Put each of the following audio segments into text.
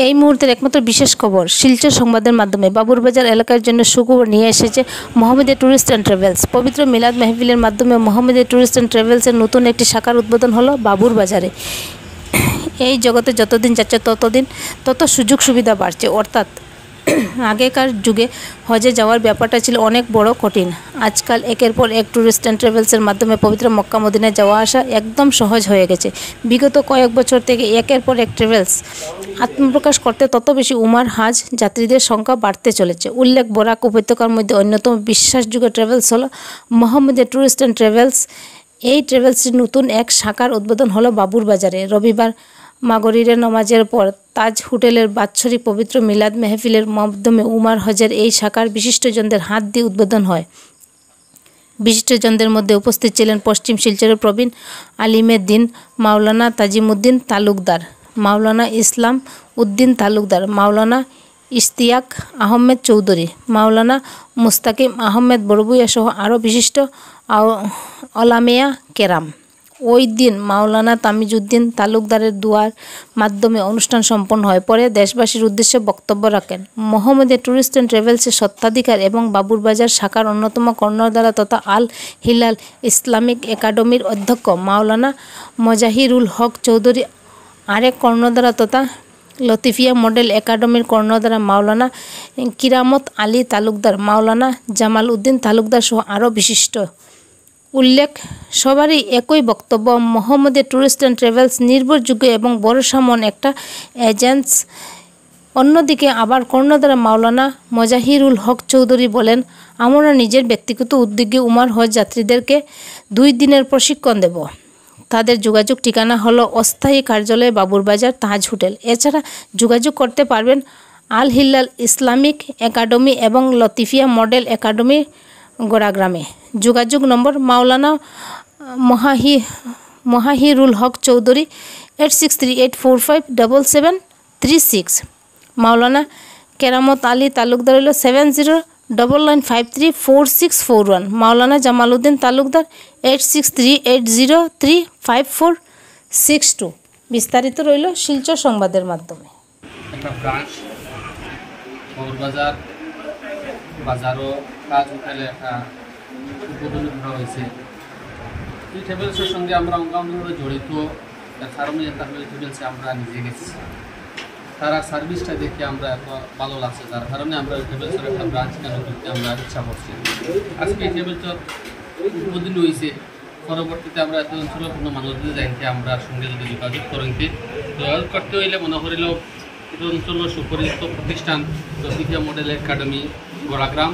এই মুহূর্তের একমাত্র বিশেষ খবর শিলচর সংবাদের মাধ্যমে বাবুরবাজার এলাকার জন্য সুখবর নিয়ে এসেছে মোহাম্মদিয়া ট্যুরিস্ট অ্যান্ড ট্রাভেলস। পবিত্র মিলাদ মেহফিলের মাধ্যমে মোহাম্মদিয়া ট্যুরিস্ট অ্যান্ড ট্রাভেলসের নতুন একটি শাখার উদ্বোধন হলো বাবুরবাজারে। এই জগতে যতদিন যাচ্ছে তত সুযোগ সুবিধা বাড়ছে। অর্থাৎ আগেকার যুগে হজে যাওয়ার ব্যাপারটা ছিল অনেক বড় কঠিন। আজকাল একের পর এক ট্যুরিস্ট অ্যান্ড ট্রাভেলসের মাধ্যমে পবিত্র মক্কা মদিনায় যাওয়া আসা একদম সহজ হয়ে গেছে। বিগত কয়েক বছর থেকে একের পর এক ট্রাভেলস আত্মপ্রকাশ করতে তত বেশি উমার হাজ যাত্রীদের সংখ্যা বাড়তে চলেছে। উল্লেখ বরাক উপত্যকার মধ্যে অন্যতম বিশ্বাসযোগ্য ট্রাভেলস হলো মোহাম্মদিয়া ট্যুরিস্ট অ্যান্ড ট্রাভেলস। এই ট্রাভেলসটির নতুন এক শাখার উদ্বোধন হলো বাবুরবাজারে। রবিবার মাগরিবের নামাজের পর তাজ হোটেলের বাৎসরিক পবিত্র মিলাদ মেহফিলের মাধ্যমে উমার হজের এই শাখার বিশিষ্টজনদের হাত দিয়ে উদ্বোধন হয়। বিশিষ্টজনদের মধ্যে উপস্থিত ছিলেন পশ্চিম শিলচরের প্রবীণ আলিমে দিন মাওলানা তাজিমউদ্দিন তালুকদার, মাওলানা ইসলাম উদ্দিন তালুকদার, মাওলানা ইশতিয়াক আহমেদ চৌধুরী, মাওলানা মুস্তাকিম আহমেদ বড়ভূঁইয়া সহ আরও বিশিষ্ট ওলামায়ে কেরাম। ওই দিন মাওলানা তামিজউদ্দিন তালুকদারের দোয়ার মাধ্যমে অনুষ্ঠান সম্পন্ন হয়। পরে দেশবাসীর উদ্দেশ্যে বক্তব্য রাখেন মোহাম্মদিয়া ট্যুরিস্ট অ্যান্ড ট্রাভেলসের স্বত্বাধিকার এবং বাবুরবাজার শাখার অন্যতম কর্ণধার তথা আল হিলাল ইসলামিক একাডেমির অধ্যক্ষ মাওলানা মজাহিরুল হক চৌধুরী, আরেক কর্ণধার তথা লতিফিয়া মডেল একাডেমির কর্ণধার মাওলানা কিরামত আলী তালুকদার, মাওলানা জামাল উদ্দিন তালুকদার সহ আরও বিশিষ্ট। উল্লেখ সবারই একই বক্তব্য, মোহাম্মদিয়া ট্যুরিস্ট অ্যান্ড ট্রাভেলস নির্ভরযোগ্য এবং ভরসামন একটা এজেন্স। অন্যদিকে আবার কর্ণধার মাওলানা মজাহিরুল হক চৌধুরী বলেন, আমরা নিজের ব্যক্তিগত উদ্যোগে উমার হজ যাত্রীদেরকে 2 দিনের প্রশিক্ষণ দেব। তাদের যোগাযোগ ঠিকানা হলো অস্থায়ী কার্যালয় বাবুরবাজার তাজ হোটেল। এছাড়া যোগাযোগ করতে পারবেন আল হিলাল ইসলামিক একাডেমি এবং লতিফিয়া মডেল একাডেমি গোড়াগ্রামে। যোগাযোগ নম্বর মাওলানা মহাহিরুল হক চৌধুরী 8638457736, মাওলানা কেরামত আলী তালুকদার হল 7099534641, মাওলানা জামাল উদ্দিন তালুকদার 8638035462। বিস্তারিত রইল শিলচর সংবাদের মাধ্যমে। একটা ব্রাঞ্চ বাজারও কাজ হোটেলে একটা উদ্বোধনী করা হয়েছে। এই ট্রাভেলসের সঙ্গে আমরা অঙ্গাঙ্গিভাবে জড়িত। তার কারণে একটা ট্রাভেলসে আমরা নিজে গেছি, তারা সার্ভিসটা দেখে আমরা এত ভালো লাগছে, যার কারণে আমরা ওই ট্রাভেলসের একটা ব্রাঞ্চ কেন করতে আমরা ইচ্ছা করছি। আজকে এই ট্রাভেলসের উদ্বোধনী হয়েছে। পরবর্তীতে আমরা এত অঞ্চলের কোনো মানুষদের যাইতে আমরা সঙ্গে যদি যোগাযোগ করতে হইলে মনে করিলেও এই অঞ্চলের সুপরিচিত প্রতিষ্ঠান লতিফিয়া মডেল একাডেমি গোড়াগ্রাম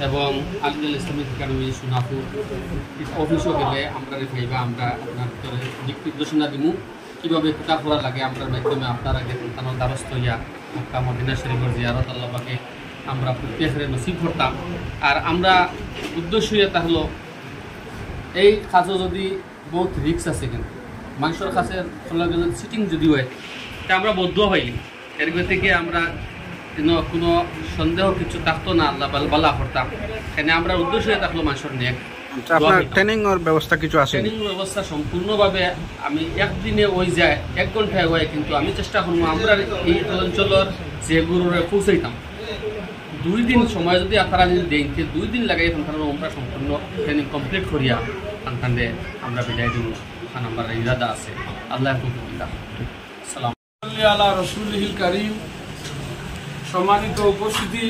এবং আল হিলাল ইসলামিক একাডেমি সোনাপুর অফিসও গেলে আমরা রেখাইবা আমরা আপনার ভিতরে দিক নির্দেশনা দিব কীভাবে কিতাব পড়া লাগে। আমরা মাধ্যমে আপনারা দেখুন তানোর দ্বারস্থ হইয়া মক্কা মদিনা শরীফের জিয়ারত আল্লাহকে আমরা প্রত্যেকের নসিব করতাম। আর আমরা উদ্দেশ্য এটা হলো এই কাজও যদি বহুত রিক্স আছে, কিন্তু মানুষের কাছে সিটিং যদি হয় তা আমরা বদ্ধ হইনি এর থেকে আমরা কোনো সন্দেহ কিছু থাকতো না, আল্লাহ বালা করতাম। এখানে আমরা উদ্দেশ্য থাকলো মানুষের নেক। ট্রেনিং এর ব্যবস্থা কিছু আছে? ট্রেনিং ব্যবস্থা সম্পূর্ণভাবে আমি একদিনে ওই যায় 1 ঘন্টায় হয়, কিন্তু আমি চেষ্টা করবো আমরা এই অঞ্চলের যে গুরুরে পৌঁছাইতাম 2 দিন সময় যদি আপনারা যদি দেন 2 দিন লাগাই আমরা সম্পূর্ণ ট্রেনিং কমপ্লিট করিয়া আনখানে আমরা বিদায় দিব। ওখানে আমার ইরাদা আছে। আল্লাহ সালাম আলা রাসূলিল কারীম। সম্মানিত উপস্থিতি,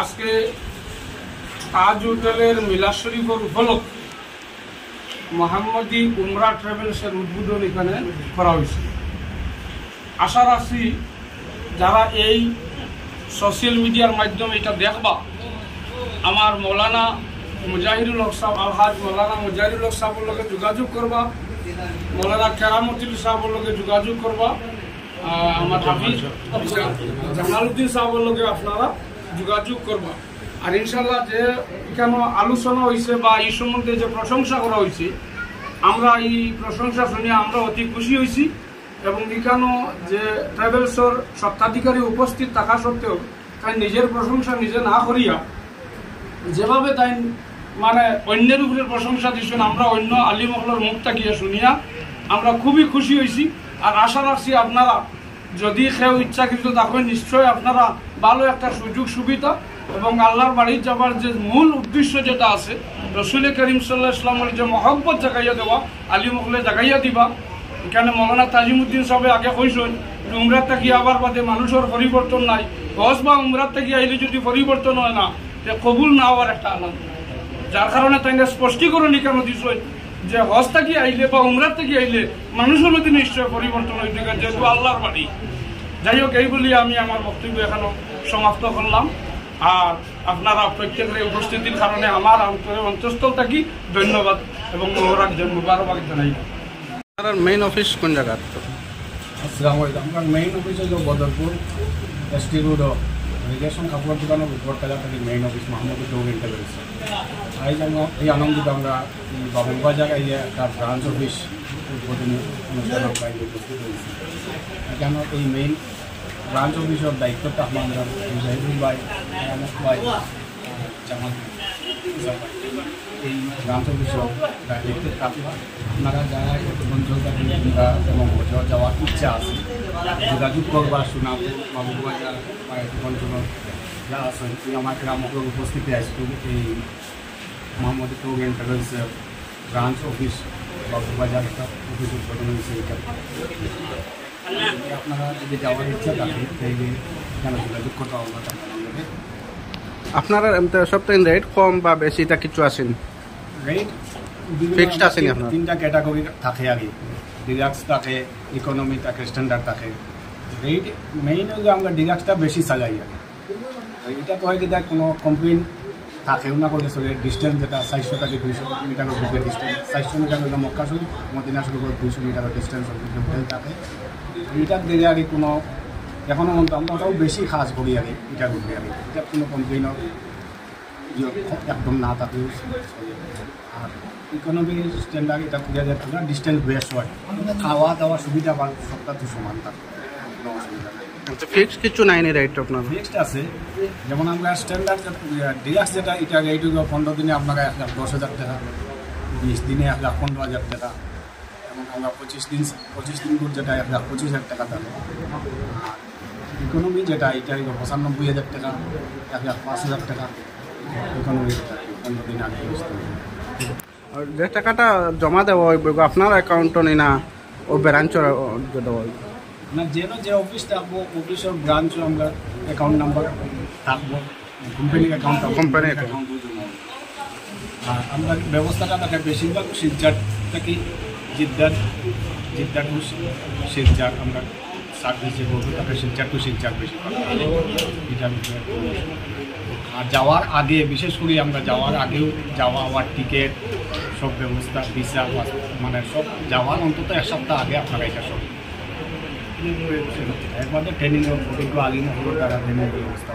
আজকে তাজ হোটেলের মিলাদ শরীফের উপলক্ষে মোহাম্মদী উমরা ট্রাভেলসের উদ্বোধন এখানে করা হয়েছে। আশা রাখছি যারা এই সোশ্যাল মিডিয়ার মাধ্যমে এটা দেখবা, আমার মৌলানা মুজাহিরুল হক সাহেব আলহাজ মৌলানা মুজাহিরুল হক সাহেবের লগে যোগাযোগ করবা, মৌলানা কেরামতুল সাহেবের লগে যোগাযোগ করবা, আমার হাফিজ জামালউদ্দিন সাহেবের লগে আপনারা যোগাযোগ করবা। আর ইনশাল্লাহ যে এখানে আলোচনা হয়েছে বা এই সম্বন্ধে যে প্রশংসা করা হয়েছে, আমরা এই প্রশংসা শুনে আমরা অতি খুশি হয়েছি। এবং এখানে যে ট্রাভেলসের স্বত্বাধিকারী উপস্থিত থাকা সত্ত্বেও তাই নিজের প্রশংসা নিজে না করিয়া যেভাবে তাই মানে অন্যের উপরে প্রশংসা দিচ্ছেন, আমরা অন্য আলিমহলের মুখ তাকিয়ে শুনিয়া আমরা খুবই খুশি হয়েছি। আর আশা রাখছি আপনারা যদি কেউ ইচ্ছাকৃত তখন নিশ্চয়ই আপনারা ভালো একটা সুযোগ সুবিধা এবং আল্লাহর বাড়ির যাবার যে মূল উদ্দেশ্য যেটা আছে রসুল করিম সাল্লাল্লাহু আলাইহি ওয়াসাল্লামের যে মহব্বত জাগাইয়া দেওয়া আলী মহলে জাগাইয়া দিবা। এখানে মৌলানা তাজিমুদ্দিন সাহেব আগে কইছেন যে উমরাত থেকে আবার বাদে মানুষের পরিবর্তন নাই, হজ বা উমরাত থেকে আইলে যদি পরিবর্তন হয় না তে কবুল না হওয়ার একটা আলাদা, যার কারণে তাকে স্পষ্টীকরণ কেন দিছেন যে হজ থেকে আইলে বা উমরাত থেকে আইলে মানুষের মধ্যে নিশ্চয় পরিবর্তন হইতে গেছে, যেহেতু আল্লাহর বাড়ি। যাই হোক, এই বলি আমি আমার বক্তব্য এখানে সমাপ্ত করলাম। আর আপনারা প্রত্যেকের উপস্থিতির কারণে আমার অন্তঃস্থল থাকি ধন্যবাদ এবং মুবারকবাদ জানাই। আপনার মেইন অফিস কোন জায়গা? আসসালামু আলাইকুম। আমার মেইন অফিস হলো বদরপুর এসটি রোড রিলেশন কাপড় দোকানের উপরতলা থেকে main office Mahmudur Rahman travels. এই আনন্দিত আমরা বাবুবাজার এই একটা ব্রাঞ্চ অফিস উদ্বোধনী অনুষ্ঠান আমরা উপস্থিত হয়েছি। এখানে এই মেইন ব্রাঞ্চ অফিসের দায়িত্বটা আমরা মুজাহিদুল ভাই, আহমদ ভাই, জামাল এই ব্রাঞ্চ অফিসের দায়িত্বে থাকি। আপনারা যারা অঞ্চল থাকেন এবং যাওয়ার ইচ্ছা আছে যোগাযোগ করবার সুনাম বাবুবাজার বা অঞ্চলের যা আছেন আমার গ্রামকের উপস্থিতি আসবেন এই মোহাম্মদুর রহমান ট্রাভেলসের ব্রাঞ্চ অফিস বাবুবাজার একটা অফিস উদ্বোধন হয়েছে। আপনারা যদি যাওয়ার ইচ্ছা থাকে তাইলে এখানে যোগাযোগ করতে হবে। আপনারা সপ্তাহে রেট কম বা বেশিটা কিছু আছেন? রেট ফিক্সড আছে না আপনার? 3টা ক্যাটাগরি থাকে আগে, ডিলাক্স থাকে, ইকোনমি থাকে, স্ট্যান্ডার্ড থাকে। রেট মেইন হলে আমরা ডিলাক্সটা বেশি চালাই আগে। এটা তো হয় কি দেখ কোনো কমপ্লেন থাকেও না করলে চলে। ডিস্টেন্স যেটা 400 থেকে 200 মিটারের উপরে ডিস্টেন্স, 400 মিটার হলে মক্কা শুরু মদিনা শুরু করে 200 মিটারের ডিস্টেন্স হোটেল থাকে। এটার দিকে আগে কোনো এখনও আমরা ওটাও বেশি কাজ করি আগে এটার উপরে আগে। এটা কোনো কমপ্লেনও একদম না থাকে। আর ইকোনমি স্ট্যান্ডার্ড এটা 2000 টাকা, ডিস্টেন্স বেশ হয়, খাওয়া দাওয়া সুবিধা বা সবটা তো সমান থাকে, কোনো অসুবিধা নেই। ফিক্সড কিছু নাই নি রেট আপনার? ফিক্সড আছে, যেমন আমরা স্ট্যান্ডার্ড ডিলাক্স যেটা এটা রেট 15 দিনে আপনারা 1,10,000 টাকা, 20 দিনে 1,15,000 টাকা, এবং আমরা 25 দিন করে যেটা 1,25,000 টাকা থাকে। আর ইকোনমি যেটা এটা 95,000 টাকা, 1,05,000 টাকা ইকোনমি 15 দিন আগে। আর যে টাকাটা জমা দেওয়া হইব আপনার অ্যাকাউন্টও নি না ও ব্রাঞ্চের দেওয়া হইব না? যেন যে অফিস থাকবো অফিসের ব্রাঞ্চও আমরা অ্যাকাউন্ট নাম্বার থাকবো, কোম্পানির অ্যাকাউন্ট কোম্পানি অ্যাকাউন্ট। আর আমরা ব্যবস্থাটা থাকে বেশিরভাগ শিলচর থেকে জিদ্দার টু শিলচর আমরা সার্ভিস যে করবো তাকে শিলচর টু শিলচর বেশি এটা। আর যাওয়ার আগে বিশেষ করে আমরা যাওয়ার আগেও যাওয়া আওয়ার টিকিট সব ব্যবস্থা ভিসা মানে সব যাওয়ার অন্তত 1 সপ্তাহ আগে আপনারা এটা সব একমাত্র ট্রেনিংয়ের অভিজ্ঞ আলিম হলো তারা ট্রেনিং ব্যবস্থা।